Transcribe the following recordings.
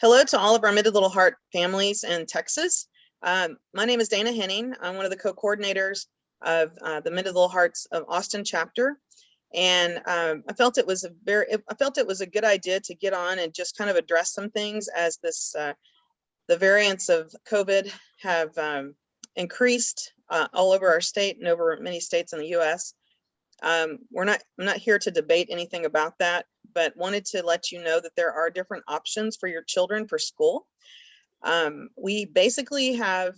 Hello to all of our Mended Little Heart families in Texas. My name is Dana Henning. I'm one of the co-coordinators of the Mended Little Hearts of Austin chapter. And I felt it was a good idea to get on and just kind of address some things as the variants of COVID have increased all over our state and over many states in the U.S. I'm not here to debate anything about that, but wanted to let you know that there are different options for your children for school. We basically have,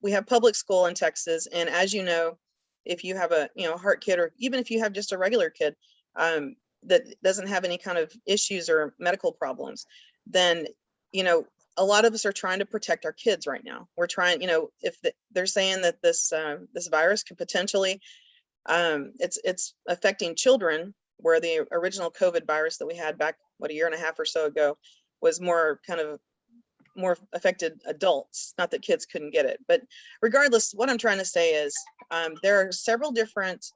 we have public school in Texas. And as you know, if you have a, heart kid, or even if you have just a regular kid that doesn't have any kind of issues or medical problems, then, a lot of us are trying to protect our kids right now. We're trying, they're saying that this virus could potentially, it's affecting children, where the original COVID virus that we had back, a year and a half or so ago was more affected adults, not that kids couldn't get it. But regardless, what I'm trying to say is there are several different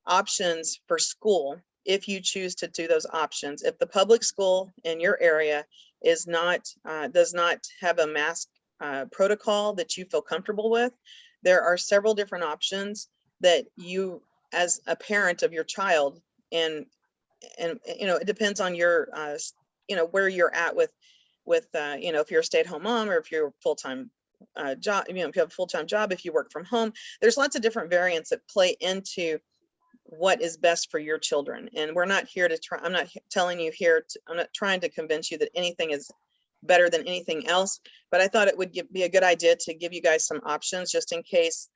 options for school if you choose to do those options. If the public school in your area does not have a mask protocol that you feel comfortable with, there are several different options that you, as a parent of your child, and it depends on your where you're at with if you're a stay-at-home mom, or if you're full-time job, if you have a full-time job, if you work from home. There's lots of different variants that play into what is best for your children. And we're not here to try, I'm not telling you here I'm not trying to convince you that anything is better than anything else, but I thought it would be a good idea to give you guys some options, just in case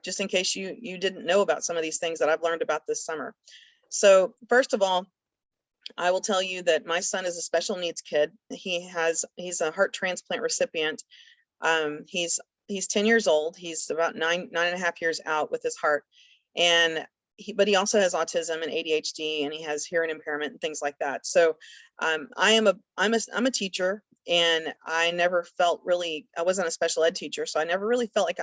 just in case you didn't know about some of these things that I've learned about this summer. So first of all, I will tell you that my son is a special needs kid. He's a heart transplant recipient. He's 10 years old. He's about nine and a half years out with his heart. And but he also has autism and ADHD, and he has hearing impairment and things like that. So I'm a teacher, and I never felt really, I wasn't a special ed teacher, so I never really felt like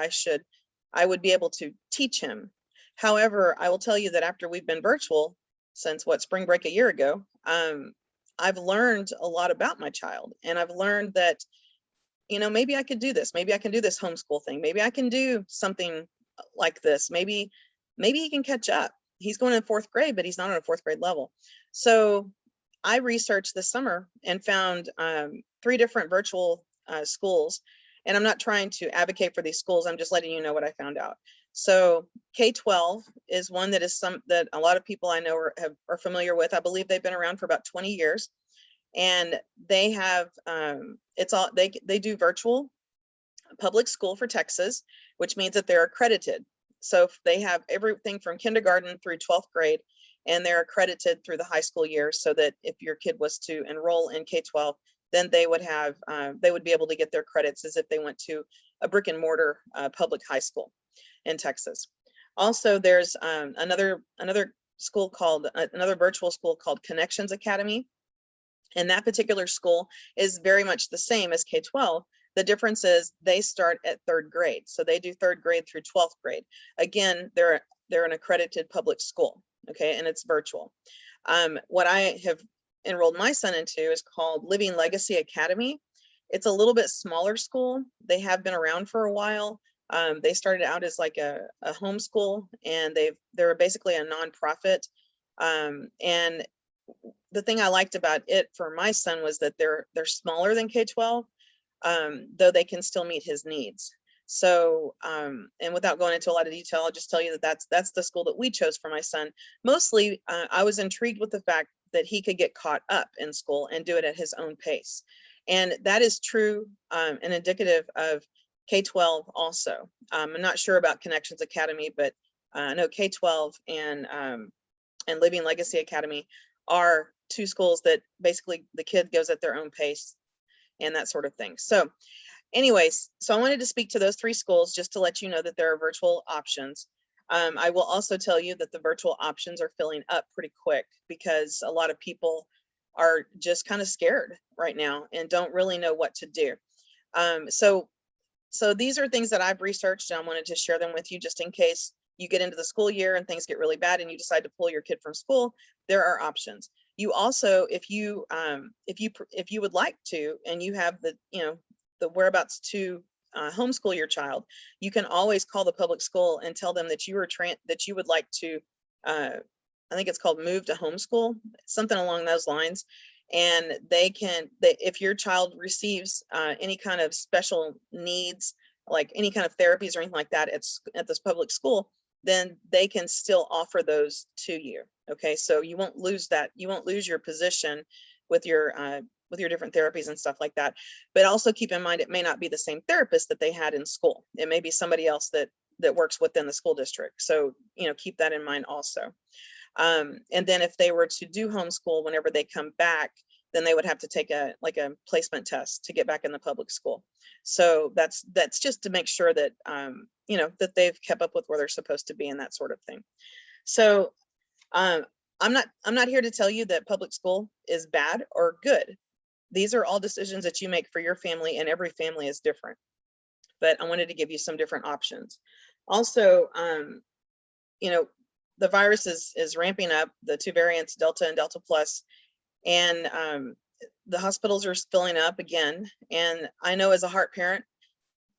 I would be able to teach him. However, I will tell you that after we've been virtual since spring break a year ago, I've learned a lot about my child, and I've learned that, maybe I could do this. Maybe I can do this homeschool thing. Maybe I can do something like this. Maybe he can catch up. He's going in fourth grade, but he's not on a fourth grade level. So I researched this summer and found 3 different virtual schools. And I'm not trying to advocate for these schools. I'm just letting you know what I found out. So K-12 is one that that a lot of people I know are familiar with. I believe they've been around for about 20 years, and they have they do virtual public school for Texas, which means that they're accredited. So they have everything from kindergarten through 12th grade, and they're accredited through the high school year, so that if your kid was to enroll in K-12, then they would be able to get their credits as if they went to a brick and mortar public high school in Texas. Also, there's another school another virtual school called Connections Academy. And that particular school is very much the same as K-12. The difference is they start at 3rd grade. So they do 3rd grade through 12th grade. Again, they're an accredited public school, okay, and it's virtual. What I have enrolled my son into is called Living Legacy Academy. It's a little bit smaller school. They have been around for a while. They started out as like a homeschool, and they're basically a nonprofit. And the thing I liked about it for my son was that they're smaller than K-12, though they can still meet his needs. So, and without going into a lot of detail, I'll just tell you that that's the school that we chose for my son. Mostly, I was intrigued with the fact that he could get caught up in school and do it at his own pace. And that is true and indicative of K-12 also. I'm not sure about Connections Academy, but I know K-12 and Living Legacy Academy are 2 schools that basically the kid goes at their own pace and that sort of thing. So anyways, so I wanted to speak to those 3 schools just to let you know that there are virtual options. I will also tell you that the virtual options are filling up pretty quick, because a lot of people are just kind of scared right now and don't really know what to do. So these are things that I've researched, and I wanted to share them with you just in case you get into the school year and things get really bad and you decide to pull your kid from school. There are options. You also, if you would like to, and you have the, the whereabouts to homeschool your child, you can always call the public school and tell them that that you would like to, I think it's called move to homeschool, something along those lines. And if your child receives any kind of special needs, like any kind of therapies or anything like that at this public school, then they can still offer those to you. Okay, so you won't lose that. You won't lose your position with your different therapies and stuff like that. But also keep in mind, it may not be the same therapist that they had in school. It may be somebody else that works within the school district. So, keep that in mind also. And then if they were to do homeschool, whenever they come back, then they would have to take a placement test to get back in the public school. So that's just to make sure that, that they've kept up with where they're supposed to be and that sort of thing. So I'm not here to tell you that public school is bad or good. These are all decisions that you make for your family, and every family is different. But I wanted to give you some different options. Also, the virus is ramping up, the two variants, Delta and Delta Plus, and the hospitals are filling up again. And I know as a heart parent,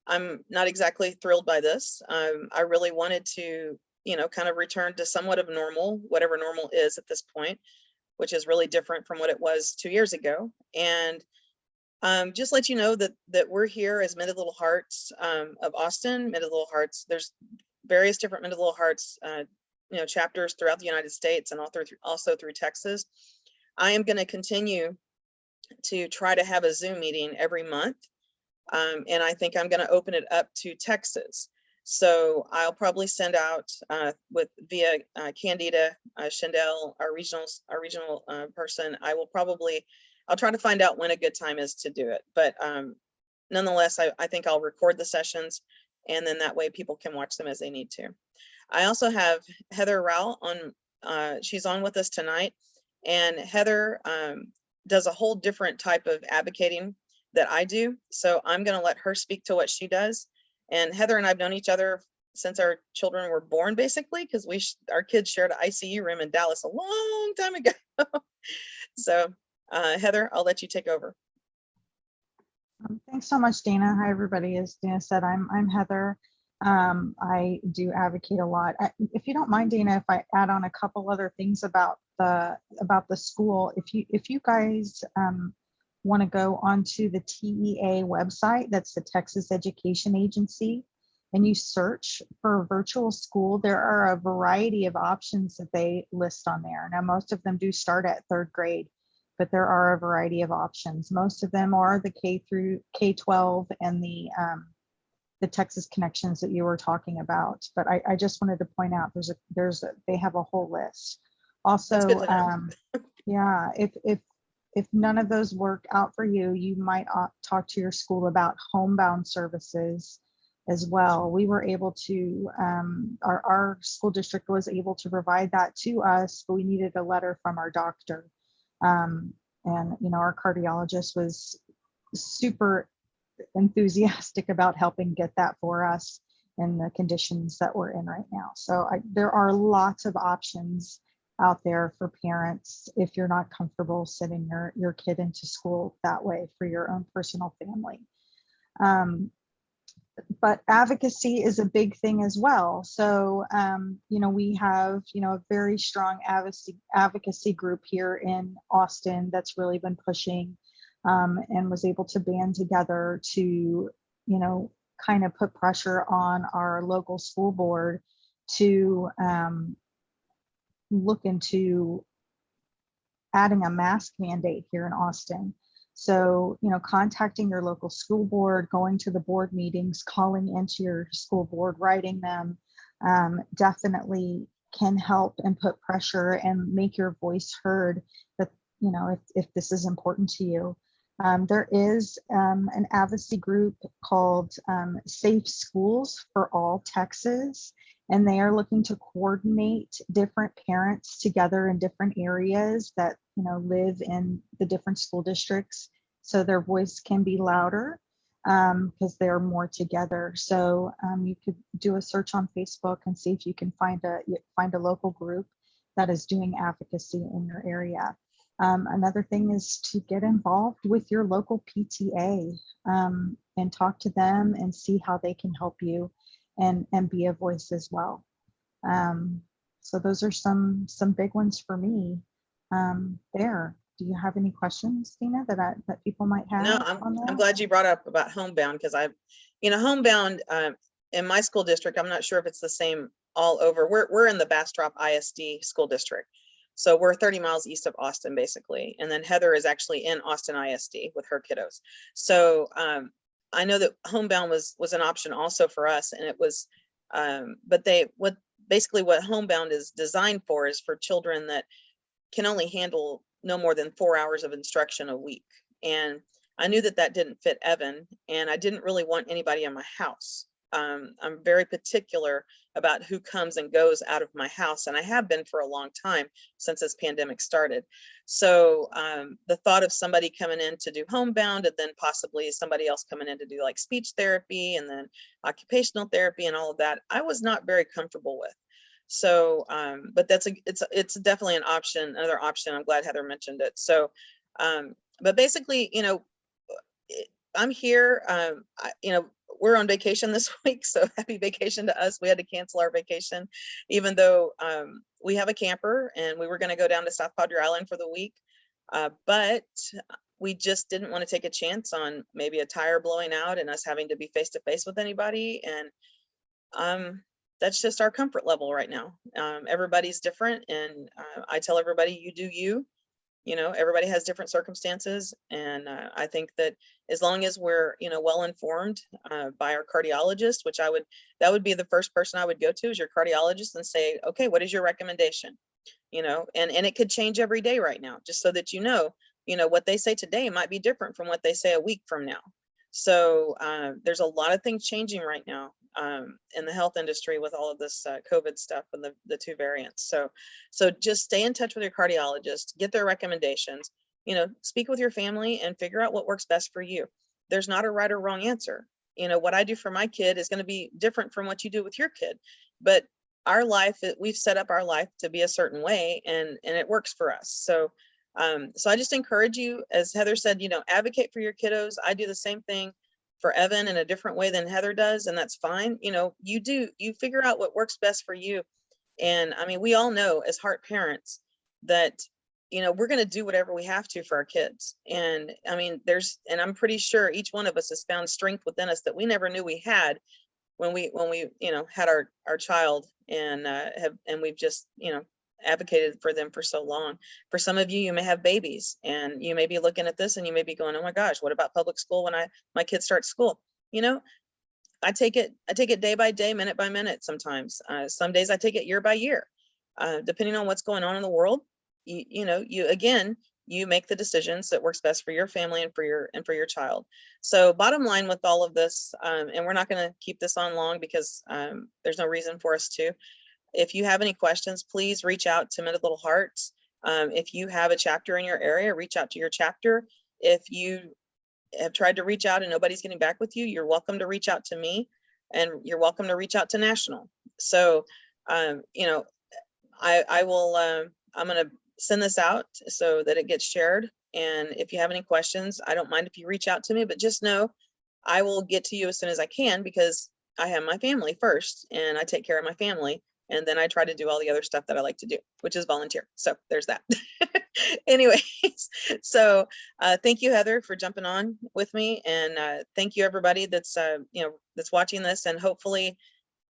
I'm not exactly thrilled by this. I really wanted to, kind of return to somewhat of normal, whatever normal is at this point, which is really different from what it was 2 years ago. And just let you know that we're here as Mended Little Hearts of Austin, Mended Little Hearts. There's various different Mended Little Hearts, chapters throughout the United States and also through Texas. I am going to continue to try to have a Zoom meeting every month. And I think I'm going to open it up to Texas. So I'll probably send out via Candida, Shandell, our regional person. I'll try to find out when a good time is to do it. But nonetheless, I think I'll record the sessions, and then that way people can watch them as they need to. I also have Heather Roell on. She's on with us tonight, and Heather does a whole different type of advocating that I do. So I'm going to let her speak to what she does. And Heather and I've known each other since our children were born, basically, because our kids shared an ICU room in Dallas a long time ago. So Heather, I'll let you take over. Thanks so much, Dana. Hi, everybody. As Dana said, I'm Heather. I do advocate a lot. If you don't mind, Dana, if I add on a couple other things about the school, if you guys want to go onto the TEA website, that's the Texas Education Agency, and you search for a virtual school, there are a variety of options that they list on there. Now, most of them do start at 3rd grade, but there are a variety of options. Most of them are the K through K-12 and the Texas connections that you were talking about. But I just wanted to point out they have a whole list. Also, yeah, if none of those work out for you, you might talk to your school about homebound services as well. We were able to, our school district was able to provide that to us, but we needed a letter from our doctor. And our cardiologist was super enthusiastic about helping get that for us in the conditions that we're in right now. So there are lots of options out there for parents if you're not comfortable sending your kid into school that way for your own personal family. But advocacy is a big thing as well. So, we have, a very strong advocacy group here in Austin that's really been pushing and was able to band together to, kind of put pressure on our local school board to look into adding a mask mandate here in Austin. So, contacting your local school board, going to the board meetings, calling into your school board, writing them, definitely can help and put pressure and make your voice heard that, if this is important to you. There is an advocacy group called Safe Schools for All Texas, and they are looking to coordinate different parents together in different areas that live in the different school districts, so their voice can be louder because they're more together. So you could do a search on Facebook and see if you can find a local group that is doing advocacy in your area. Another thing is to get involved with your local PTA, and talk to them and see how they can help you and be a voice as well. So those are some big ones for me. There. Do you have any questions, Dina, that people might have? No, on I'm that? glad you brought up about homebound, because homebound in my school district, I'm not sure if it's the same all over. We're in the Bastrop ISD school district. So we're 30 miles east of Austin, basically. And then Heather is actually in Austin ISD with her kiddos. So I know that homebound was an option also for us. And it was, but basically what homebound is designed for is for children that can only handle no more than 4 hours of instruction a week. And I knew that didn't fit Evan, and I didn't really want anybody in my house. I'm very particular about who comes and goes out of my house, and I have been for a long time since this pandemic started. So the thought of somebody coming in to do homebound, and then possibly somebody else coming in to do like speech therapy and then occupational therapy and all of that, I was not very comfortable with. So, but it's definitely an option, another option. I'm glad Heather mentioned it. So, but basically, I'm here, we're on vacation this week, so happy vacation to us. We had to cancel our vacation, even though we have a camper and we were going to go down to South Padre Island for the week. But we just didn't want to take a chance on maybe a tire blowing out and us having to be face to face with anybody. And that's just our comfort level right now. Everybody's different. And I tell everybody, you do you. Everybody has different circumstances. And I think that as long as we're, well informed by our cardiologist, which that would be the first person I would go to, is your cardiologist, and say, okay, what is your recommendation? And it could change every day right now, just so that what they say today might be different from what they say a week from now. So there's a lot of things changing right now in the health industry with all of this COVID stuff and the two variants. So just stay in touch with your cardiologist, get their recommendations, speak with your family and figure out what works best for you. There's not a right or wrong answer. What I do for my kid is going to be different from what you do with your kid, but our life, we've set up our life to be a certain way, and it works for us. So I just encourage you, as Heather said, advocate for your kiddos. I do the same thing for Evan in a different way than Heather does, and that's fine. You figure out what works best for you. And I mean, we all know as heart parents that, we're going to do whatever we have to for our kids. And I mean, and I'm pretty sure each one of us has found strength within us that we never knew we had when we had our child, and we've just, advocated for them for so long. For some of you, you may have babies, and you may be looking at this and you may be going, oh my gosh, what about public school when my kids start school? I take it day by day, minute by minute. Sometimes, some days I take it year by year, depending on what's going on in the world. You make the decisions that works best for your family and for your child. So bottom line with all of this, and we're not going to keep this on long because there's no reason for us to. If you have any questions, please reach out to Mended Little Hearts. If you have a chapter in your area, reach out to your chapter. If you have tried to reach out and nobody's getting back with you, you're welcome to reach out to me, and you're welcome to reach out to National. So, I will, I'm going to send this out so that it gets shared. And if you have any questions, I don't mind if you reach out to me, but just know I will get to you as soon as I can, because I have my family first and I take care of my family. And then I try to do all the other stuff that I like to do, which is volunteer. So there's that. Anyways, so thank you, Heather, for jumping on with me. And thank you, everybody that's, that's watching this. And hopefully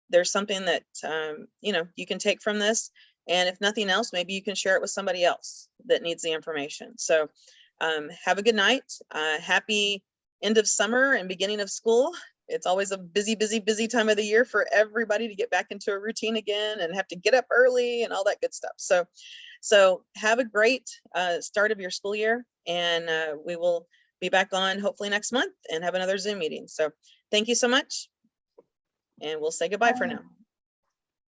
there's something that, you can take from this. And if nothing else, maybe you can share it with somebody else that needs the information. So have a good night. Happy end of summer and beginning of school. It's always a busy, busy, busy time of the year for everybody to get back into a routine again and have to get up early and all that good stuff. So have a great start of your school year, and we will be back on hopefully next month and have another Zoom meeting. So thank you so much, and we'll say goodbye for now.